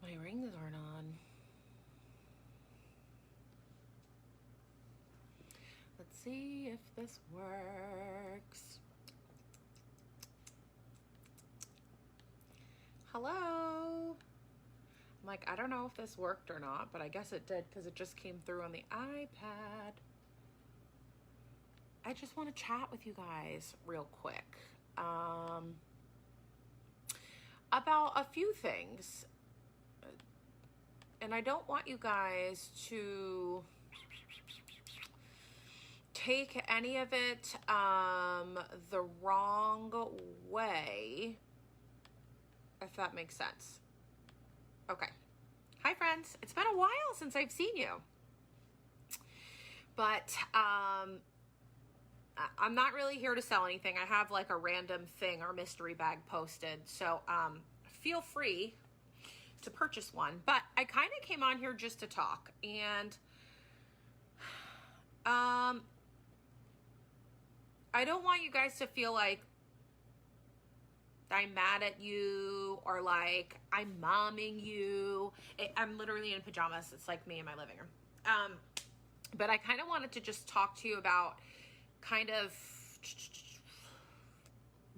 My rings aren't on. Let's see if this works. Hello. I'm like, I don't know if this worked or not, but I guess it did because it just came through on the iPad. I just want to chat with you guys real quick about a few things. And I don't want you guys to take any of it the wrong way, if that makes sense. Okay. Hi, friends. It's been a while since I've seen you. But I'm not really here to sell anything. I have like a random thing or mystery bag posted. So feel free to purchase one. But I kind of came on here just to talk. And I don't want you guys to feel like I'm mad at you or like I'm momming you. I'm literally in pajamas. It's like me in my living room. But I kind of wanted to just talk to you about kind of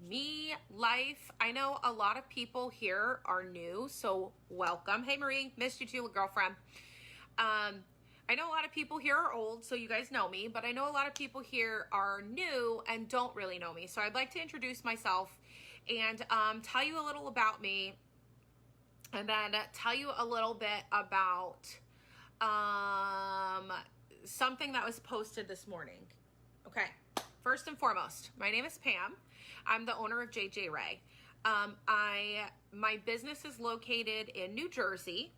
me, life. I know a lot of people here are new, so welcome. Hey, Marie, missed you too, girlfriend. I know a lot of people here are old, so you guys know me, but I know a lot of people here are new and don't really know me. So I'd like to introduce myself and tell you a little about me, and then tell you a little bit about something that was posted this morning. Okay, first and foremost, my name is Pam. I'm the owner of JJ Ray. My business is located in New Jersey.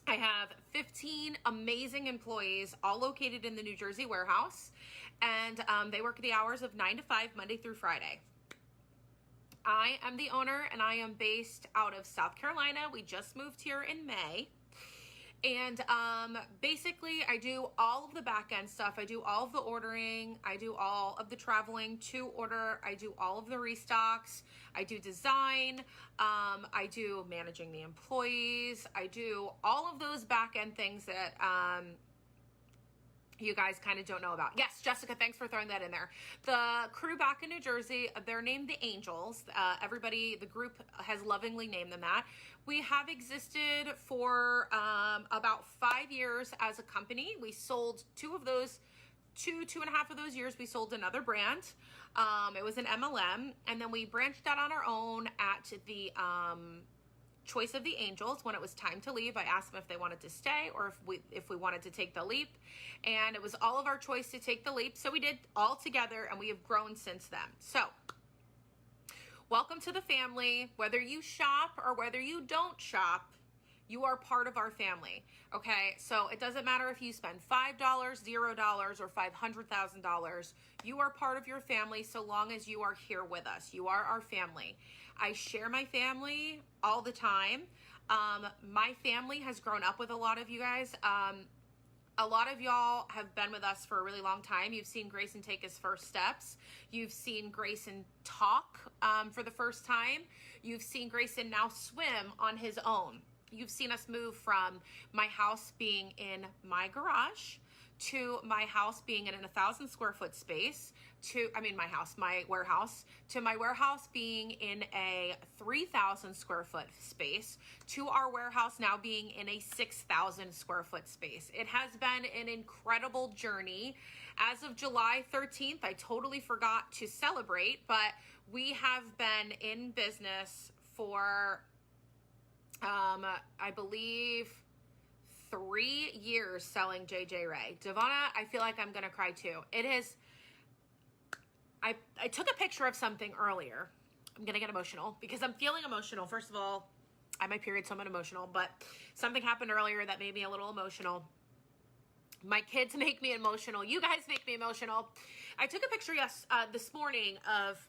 I have 15 amazing employees, all located in the New Jersey warehouse, and they work the hours of 9 to 5, Monday through Friday. I am the owner, and I am based out of South Carolina. We just moved here in May. And basically, I do all of the back end stuff. I do all of the ordering. I do all of the traveling to order. I do all of the restocks. I do design. I do managing the employees. I do all of those back end things that you guys kind of don't know about. Yes, Jessica, thanks for throwing that in there. The crew back in New Jersey, they're named the Angels. The group has lovingly named them that. We have existed for about 5 years as a company. We sold two and a half of those years, we sold another brand. It was an MLM, and then we branched out on our own at the Choice of the Angels. When it was time to leave, I asked them if they wanted to stay or if we wanted to take the leap, and it was all of our choice to take the leap, so we did all together, and we have grown since then. So welcome to the family. Whether you shop or whether you don't shop, you are part of our family. Okay, so it doesn't matter if you spend $5, $0, or $500,000. You are part of your family so long as you are here with us. You are our family. I share my family all the time. My family has grown up with a lot of you guys. A lot of y'all have been with us for a really long time. You've seen Grayson take his first steps. You've seen Grayson talk for the first time. You've seen Grayson now swim on his own. You've seen us move from my house being in my garage to my house being in a 1,000 square foot space my warehouse, to my warehouse being in a 3,000 square foot space, to our warehouse now being in a 6,000 square foot space. It has been an incredible journey. As of July 13th, I totally forgot to celebrate, but we have been in business for I believe 3 years selling JJ Ray. Devonna, I feel like I'm going to cry too. It is, I took a picture of something earlier. I'm going to get emotional because I'm feeling emotional. First of all, I have my period, so I'm emotional, but something happened earlier that made me a little emotional. My kids make me emotional. You guys make me emotional. I took a picture this morning of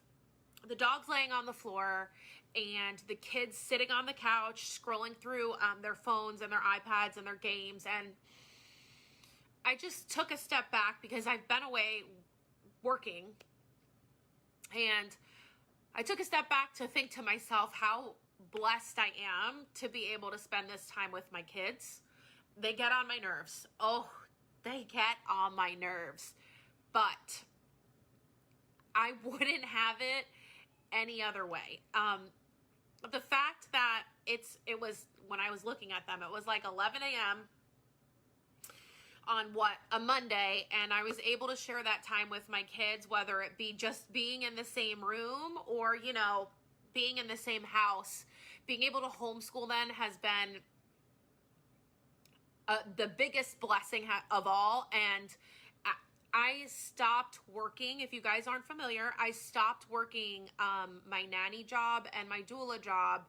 the dogs laying on the floor and the kids sitting on the couch scrolling through their phones and their iPads and their games. And I just took a step back because I've been away working, and I took a step back to think to myself, how blessed I am to be able to spend this time with my kids. They get on my nerves. Oh, they get on my nerves. But I wouldn't have it any other way. The fact that it was, when I was looking at them, it was like 11 a.m. on a Monday, and I was able to share that time with my kids, whether it be just being in the same room or, you know, being in the same house. Being able to homeschool then has been the biggest blessing of all. And I stopped working. If you guys aren't familiar, I stopped working my nanny job and my doula job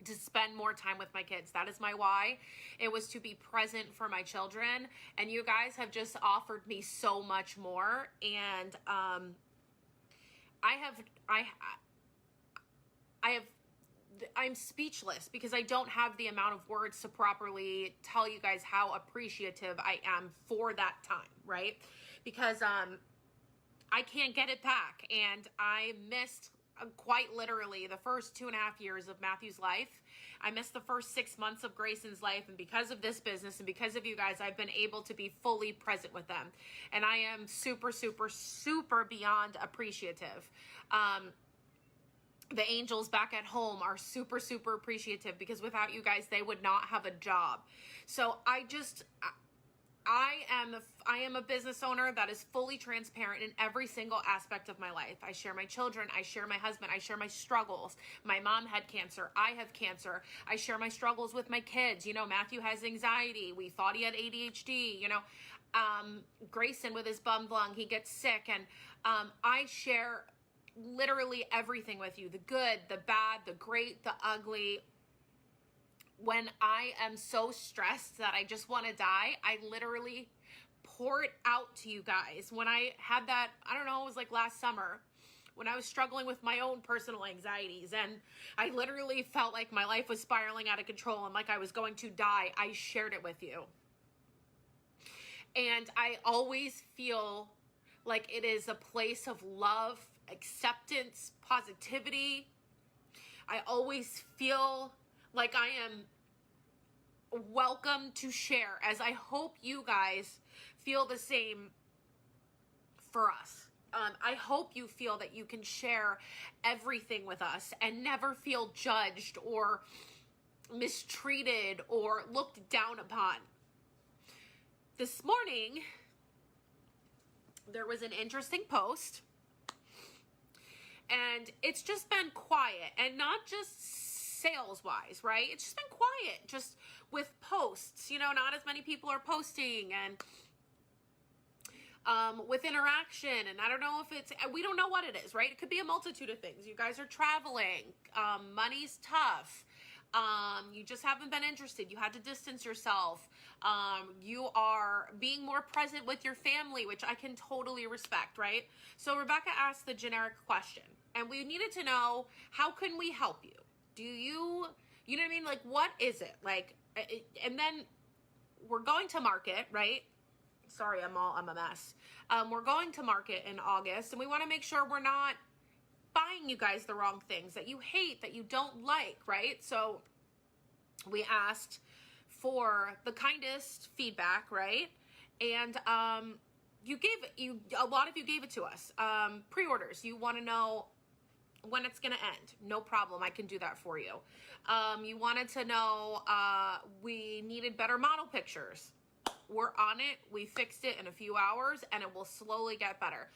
to spend more time with my kids. That is my why. It was to be present for my children. And you guys have just offered me so much more. And I'm speechless because I don't have the amount of words to properly tell you guys how appreciative I am for that time, right? Because I can't get it back. And I missed quite literally the first 2.5 years of Matthew's life. I missed the first 6 months of Grayson's life. And because of this business and because of you guys, I've been able to be fully present with them. And I am super, super, super beyond appreciative. The angels back at home are super, super appreciative because without you guys, they would not have a job. So I am a business owner that is fully transparent in every single aspect of my life. I share my children. I share my husband. I share my struggles. My mom had cancer. I have cancer. I share my struggles with my kids. You know, Matthew has anxiety. We thought he had ADHD, you know. Grayson with his bum lung, he gets sick. And I share literally everything with you, the good, the bad, the great, the ugly. When I am so stressed that I just want to die, I literally pour it out to you guys. When I had that, I don't know, it was like last summer when I was struggling with my own personal anxieties and I literally felt like my life was spiraling out of control and like I was going to die, I shared it with you. And I always feel like it is a place of love, acceptance, positivity. I always feel like I am welcome to share, as I hope you guys feel the same for us. I hope you feel that you can share everything with us and never feel judged or mistreated or looked down upon. This morning, there was an interesting post. And it's just been quiet, and not just sales-wise, right? It's just been quiet, just with posts, you know, not as many people are posting, and with interaction, and I don't know if we don't know what it is, right? It could be a multitude of things. You guys are traveling, money's tough, you just haven't been interested, you had to distance yourself, you are being more present with your family, which I can totally respect, right? So Rebecca asked the generic question, and we needed to know, how can we help you? Do you know what I mean? Like, what is it? Like, and then we're going to market, right? Sorry, I'm a mess. We're going to market in August, and we want to make sure we're not buying you guys the wrong things that you hate, that you don't like, right? So we asked for the kindest feedback, right? And a lot of you gave it to us. Pre-orders, you want to know when it's going to end. No problem, I can do that for you. You wanted to know we needed better model pictures. We're on it. We fixed it in a few hours, and it will slowly get better.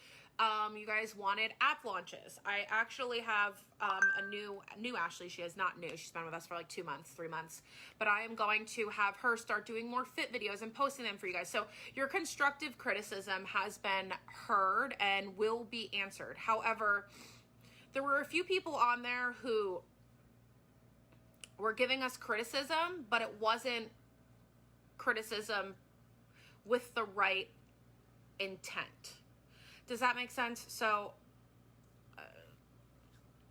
You guys wanted app launches. I actually have a new Ashley. She is not new. She's been with us for like 2 months, 3 months. But I am going to have her start doing more fit videos and posting them for you guys. So your constructive criticism has been heard and will be answered. However, there were a few people on there who were giving us criticism, but it wasn't criticism with the right intent. Does that make sense? So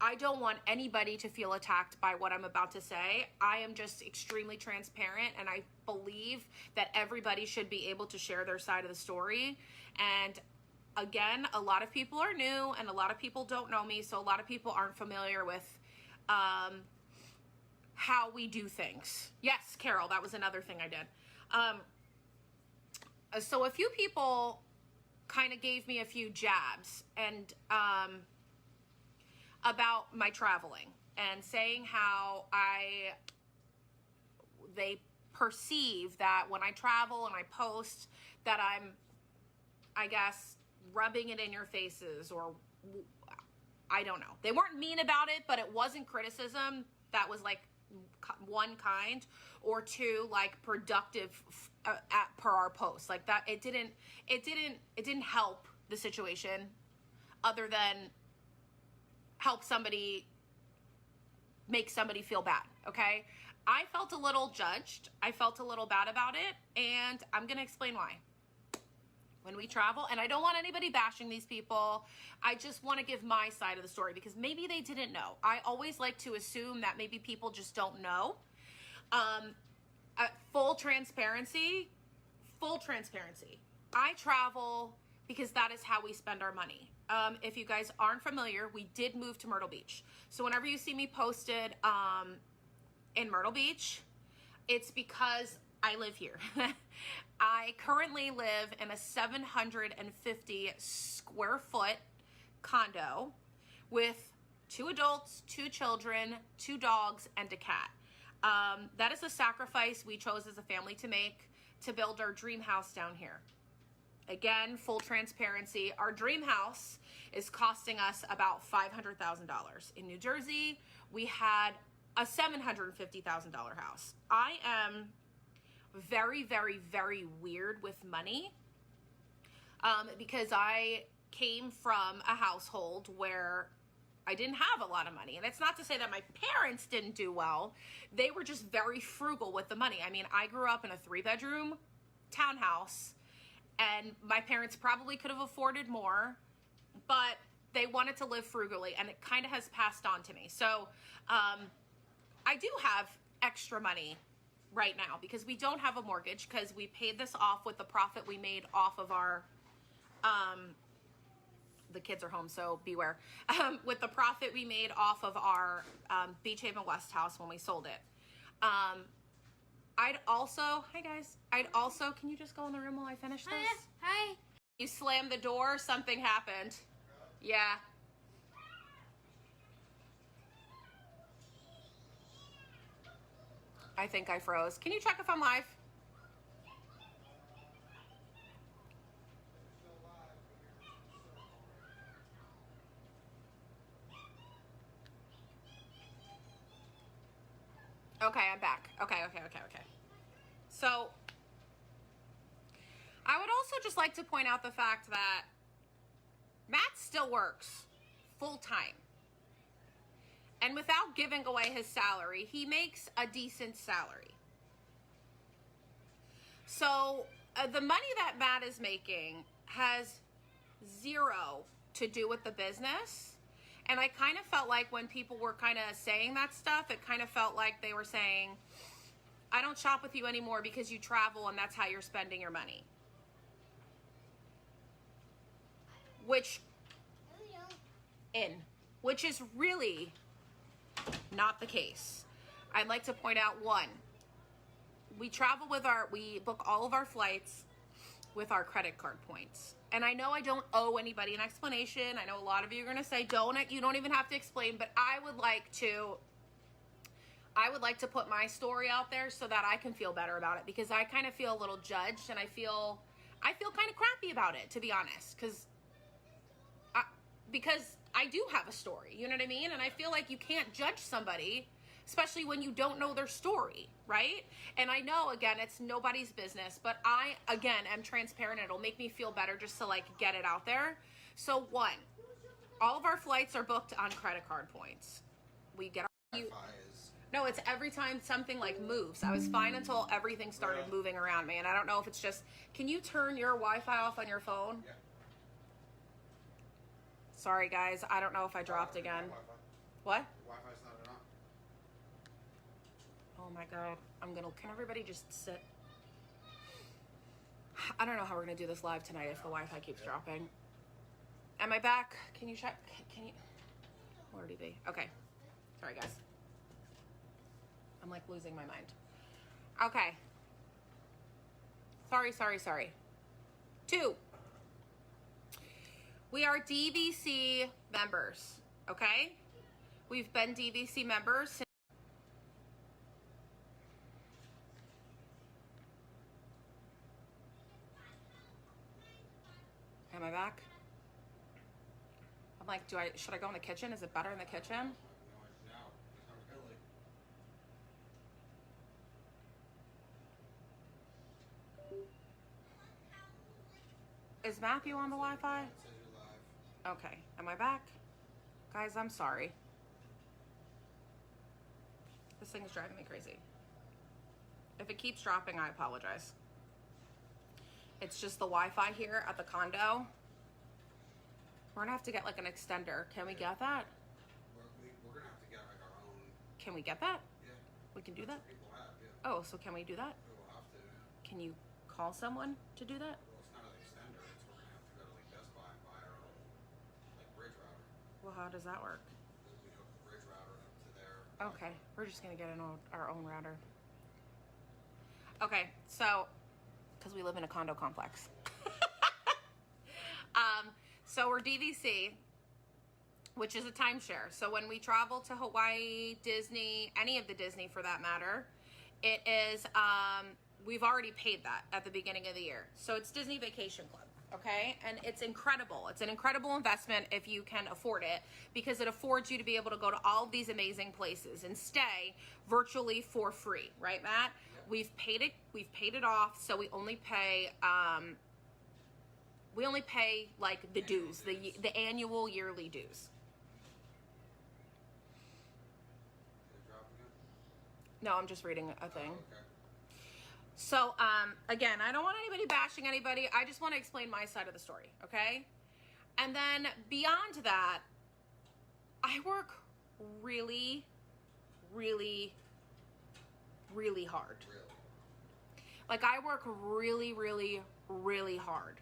I don't want anybody to feel attacked by what I'm about to say. I am just extremely transparent, and I believe that everybody should be able to share their side of the story. And again, a lot of people are new and a lot of people don't know me, so a lot of people aren't familiar with how we do things. Yes, Carol, that was another thing I did. So a few people kind of gave me a few jabs and about my traveling and saying how they perceive that when I travel and I post that I'm, I guess, rubbing it in your faces, or I don't know. They weren't mean about it, but it wasn't criticism that was like one kind, or two, like productive per our post, like that. It didn't help the situation other than help somebody, make somebody feel bad. Okay. I felt a little judged. I felt a little bad about it, and I'm going to explain why. When we travel, and I don't want anybody bashing these people, I just want to give my side of the story because maybe they didn't know. I always like to assume that maybe people just don't know. Full transparency. I travel because that is how we spend our money. If you guys aren't familiar, we did move to Myrtle Beach. So whenever you see me posted in Myrtle Beach, it's because I live here. I currently live in a 750 square foot condo with 2 adults, 2 children, 2 dogs, and a cat. That is a sacrifice we chose as a family to make to build our dream house down here. Again, full transparency, our dream house is costing us about $500,000. In New Jersey, we had a $750,000 house. I am very, very, very weird with money because I came from a household where I didn't have a lot of money. And it's not to say that my parents didn't do well. They were just very frugal with the money. I mean, I grew up in a 3-bedroom townhouse, and my parents probably could have afforded more, but they wanted to live frugally, and it kind of has passed on to me. So I do have extra money right now because we don't have a mortgage, because we paid this off with the profit we made off of our the kids are home, so beware. With the profit we made off of our Beach Haven West house when we sold it. I'd also, hi guys, can you just go in the room while I finish this? Hi. You slammed the door, something happened. Yeah. I think I froze. Can you check if I'm live? Okay, I'm back. Okay. So, I would also just like to point out the fact that Matt still works full time. And without giving away his salary, he makes a decent salary. So, the money that Matt is making has zero to do with the business. And I kind of felt like when people were kind of saying that stuff, it kind of felt like they were saying, I don't shop with you anymore because you travel and that's how you're spending your money. Which is really not the case. I'd like to point out, one, we book all of our flights with our credit card points. And I know I don't owe anybody an explanation. I know a lot of you are going to say, you don't even have to explain, but I would like to put my story out there so that I can feel better about it, because I kind of feel a little judged, and I feel kind of crappy about it, to be honest, because I do have a story, you know what I mean? And I feel like you can't judge somebody, especially when you don't know their story, right? And I know, again, it's nobody's business, but I, again, am transparent. It'll make me feel better just to, like, get it out there. So, one, all of our flights are booked on credit card points. We get our... No, it's every time something, like, moves. I was fine until everything started moving around me, and I don't know if it's just... Can you turn your Wi-Fi off on your phone? Yeah. Sorry, guys. I don't know if I dropped again. What? Wi-Fi's not on. Oh my God. Can everybody just sit? I don't know how we're going to do this live tonight if the Wi-Fi keeps dropping. Am I back? Can you check? Can you? Where'd he be? Okay. Sorry, guys. I'm like losing my mind. Okay. Sorry. 2. We are DVC members, okay? We've been DVC members since Am I back? I'm like, should I go in the kitchen? Is it better in the kitchen? No, not really. Is Matthew on the Wi-Fi? It says you're live. Okay, am I back? Guys, I'm sorry. This thing is driving me crazy. If it keeps dropping, I apologize. It's just the Wi-Fi here at the condo. We're gonna have to get like an extender. Can we get that? We're gonna have to get like our own. Can we get that? Yeah. We can do that? People have, yeah. Oh, so can we do that? We'll have to. Yeah. Can you call someone to do that? Well, it's not an extender. It's we're gonna have to go to like Best Buy and buy our own like bridge router. Well, how does that work? We hook the bridge router up to their. Okay, we're just gonna get our own router. Okay, so, because we live in a condo complex. So we're DVC, which is a timeshare. So when we travel to Hawaii, Disney, any of the Disney for that matter, it is, we've already paid that at the beginning of the year. So it's Disney Vacation Club, okay? And it's incredible. It's an incredible investment if you can afford it, because it affords you to be able to go to all of these amazing places and stay virtually for free, right, Matt? We've paid it off, so we only pay like the dues, the annual yearly dues. Did it drop again? No, I'm just reading a thing. Oh, okay. So, again, I don't want anybody bashing anybody. I just want to explain my side of the story, okay? And then beyond that, I work really, really, really hard. Really? Like, I work really, really, really hard.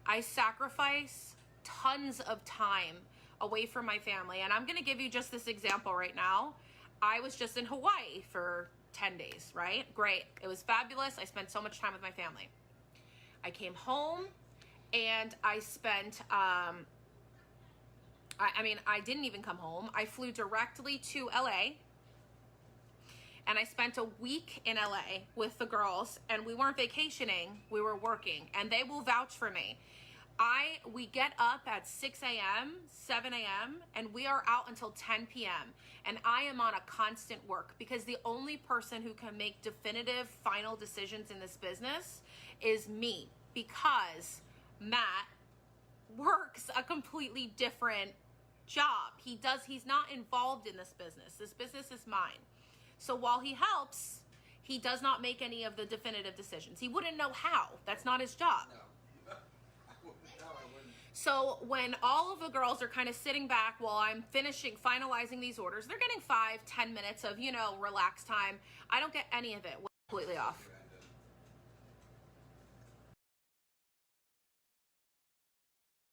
I sacrifice tons of time away from my family. And I'm going to give you just this example right now. I was just in Hawaii for 10 days, right? Great. It was fabulous. I spent so much time with my family. I came home and I spent, I didn't even come home. I flew directly to LA. And I spent a week in LA with the girls, and we weren't vacationing, we were working, and they will vouch for me. We get up at 6 a.m., 7 a.m., and we are out until 10 p.m. And I am on a constant work, because the only person who can make definitive final decisions in this business is me, because Matt works a completely different job. He's not involved in this business. This business is mine. So while he helps, he does not make any of the definitive decisions. He wouldn't know how. That's not his job. No. I wouldn't. So when all of the girls are kind of sitting back while I'm finalizing these orders, they're getting 5-10 minutes of, relaxed time. I don't get any of it. We're completely off.